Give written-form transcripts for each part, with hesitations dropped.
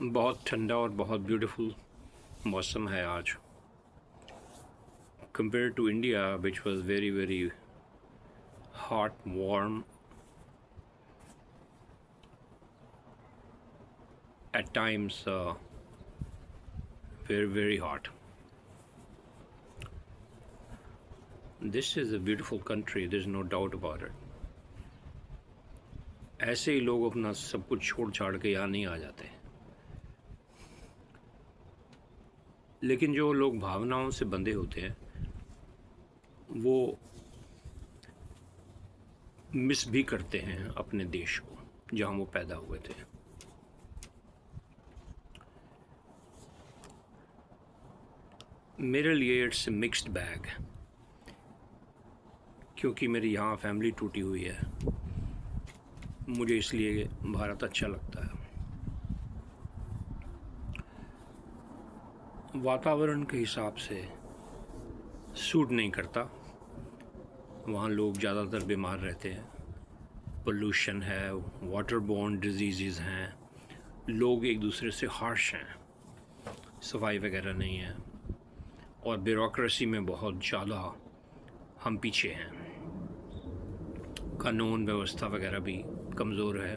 बहुत ठंडा और बहुत ब्यूटीफुल मौसम है आज compared to India, which was very very hot, warm, at times very hot. This is a beautiful country, there's no doubt about it. ऐसे ही लोग अपना सब कुछ छोड़ छाड़ के यहाँ नहीं आ जाते, लेकिन जो लोग भावनाओं से बंधे होते हैं वो मिस भी करते हैं अपने देश को जहाँ वो पैदा हुए थे। मेरे लिए इट्स मिक्स्ड बैग, क्योंकि मेरी यहाँ फैमिली टूटी हुई है, मुझे इसलिए भारत अच्छा लगता है। वातावरण के हिसाब से सूट नहीं करता, वहाँ लोग ज़्यादातर बीमार रहते हैं, पोल्यूशन है, वाटर बोर्न डिजीज़ हैं, लोग एक दूसरे से हार्श हैं, सफाई वगैरह नहीं है, और ब्यूरोक्रेसी में बहुत ज़्यादा हम पीछे हैं, कानून व्यवस्था वगैरह भी कमज़ोर है।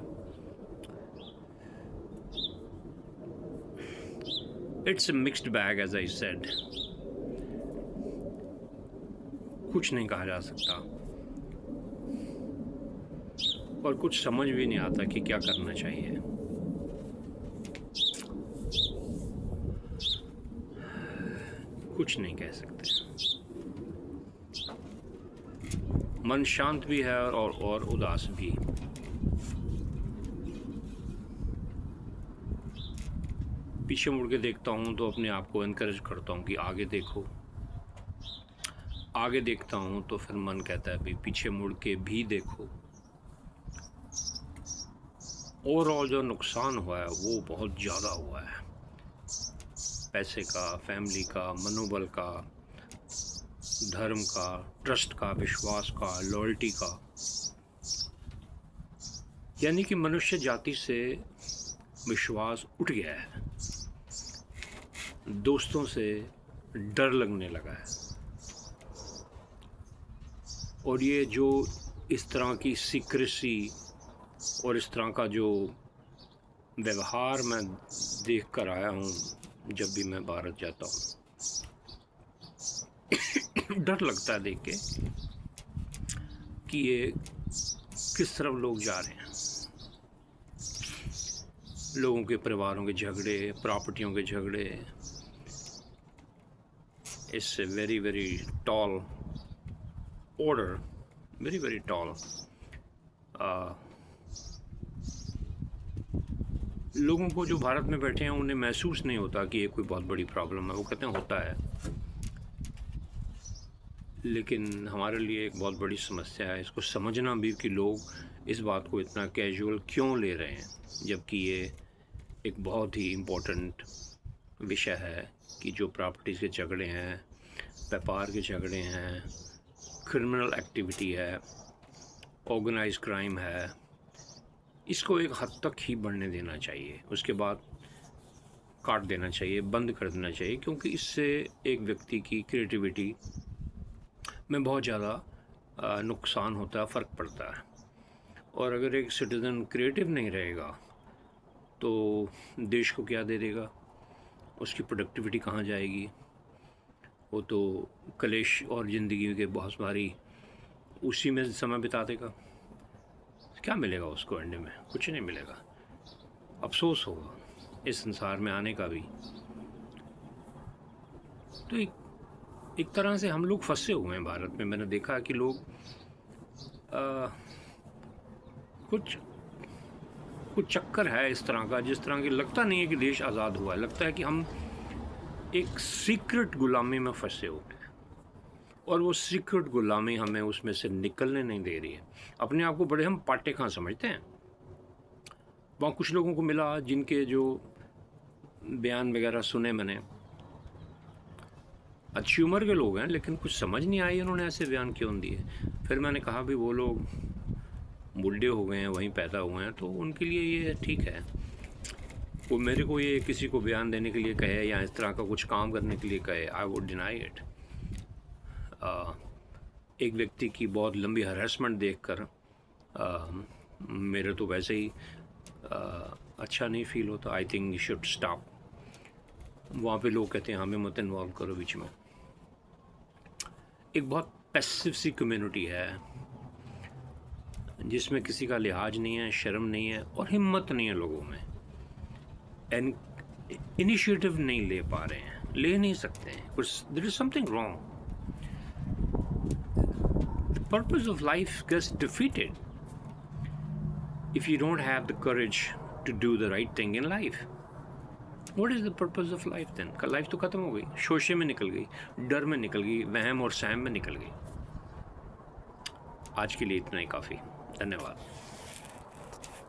It's a mixed bag as I said, कुछ नहीं कहा जा सकता और कुछ समझ भी नहीं आता कि क्या करना चाहिए। कुछ नहीं कह सकते, मन शांत भी है और उदास भी। पीछे मुड़ के देखता हूँ तो अपने आप को एनकरेज करता हूँ कि आगे देखो, आगे देखता हूँ तो फिर मन कहता है भाई पीछे मुड़ के भी देखो। ओवरऑल जो नुकसान हुआ है वो बहुत ज़्यादा हुआ है, पैसे का, फैमिली का, मनोबल का, धर्म का, ट्रस्ट का, विश्वास का, लॉयल्टी का, यानी कि मनुष्य जाति से विश्वास उठ गया है, दोस्तों से डर लगने लगा है। और ये जो इस तरह की सीक्रेसी और इस तरह का जो व्यवहार मैं देख कर आया हूँ जब भी मैं भारत जाता हूँ, डर लगता है देख के कि ये किस तरफ लोग जा रहे हैं। लोगों के परिवारों के झगड़े, प्रॉपर्टियों के झगड़े, it's a very very tall order, very very tall. लोगों को जो भारत में बैठे हैं उन्हें महसूस नहीं होता कि ये कोई बहुत बड़ी प्रॉब्लम है, वो कहते हैं होता है, लेकिन हमारे लिए एक बहुत बड़ी समस्या है। इसको समझना भी कि लोग इस बात को इतना कैजुअल क्यों ले रहे हैं, जबकि ये एक बहुत ही इम्पोर्टेंट विषय है कि जो प्रॉपर्टीज़ के झगड़े हैं, व्यापार के झगड़े हैं, क्रिमिनल एक्टिविटी है, ऑर्गेनाइज क्राइम है, इसको एक हद तक ही बढ़ने देना चाहिए, उसके बाद काट देना चाहिए, बंद कर देना चाहिए, क्योंकि इससे एक व्यक्ति की क्रिएटिविटी में बहुत ज़्यादा नुकसान होता है, फ़र्क पड़ता है। और अगर एक सिटीज़न क्रिएटिव नहीं रहेगा तो देश को क्या दे देगा, उसकी प्रोडक्टिविटी कहाँ जाएगी, वो तो कलेश और ज़िंदगी के बहुत सारी उसी में समय बिता देगा। क्या मिलेगा उसको एंड में? कुछ नहीं मिलेगा, अफसोस होगा इस संसार में आने का भी। तो एक तरह से हम लोग फंसे हुए हैं भारत में। मैंने देखा कि लोग कुछ चक्कर है इस तरह का, जिस तरह की लगता नहीं है कि देश आज़ाद हुआ है, लगता है कि हम एक सीक्रेट गुलामी में फंसे हुए हैं, और वो सीक्रेट गुलामी हमें उसमें से निकलने नहीं दे रही है। अपने आप को बड़े हम पाटे खां समझते हैं। वहाँ कुछ लोगों को मिला जिनके जो बयान वगैरह सुने मैंने, अच्छी उम्र के लोग हैं, लेकिन कुछ समझ नहीं आई उन्होंने ऐसे बयान क्यों दिए। फिर मैंने कहा भी वो लोग बूढ़े हो गए हैं, वहीं पैदा हुए हैं, तो उनके लिए ये ठीक है। वो मेरे को ये किसी को बयान देने के लिए कहे या इस तरह का कुछ काम करने के लिए कहे, आई वुड डिनाई इट। एक व्यक्ति की बहुत लंबी हरासमेंट देखकर मेरे तो वैसे ही अच्छा नहीं फील होता। I think you should stop. वहाँ पे लोग कहते हैं हमें मत इन्वॉल्व करो बीच में। एक बहुत पैसिव सी कम्युनिटी है जिसमें किसी का लिहाज नहीं है, शर्म नहीं है और हिम्मत नहीं है लोगों में, एंड इनिशिएटिव नहीं ले पा रहे हैं, ले नहीं सकते हैं। कुछ there is something wrong. The purpose of life gets defeated if you don't have the courage to do the right thing in life. What is the purpose of life then? का लाइफ तो ख़त्म हो गई, शोशे में निकल गई, डर में निकल गई, वहम और सहम में निकल गई। आज के लिए इतना ही काफ़ी। धन्यवाद।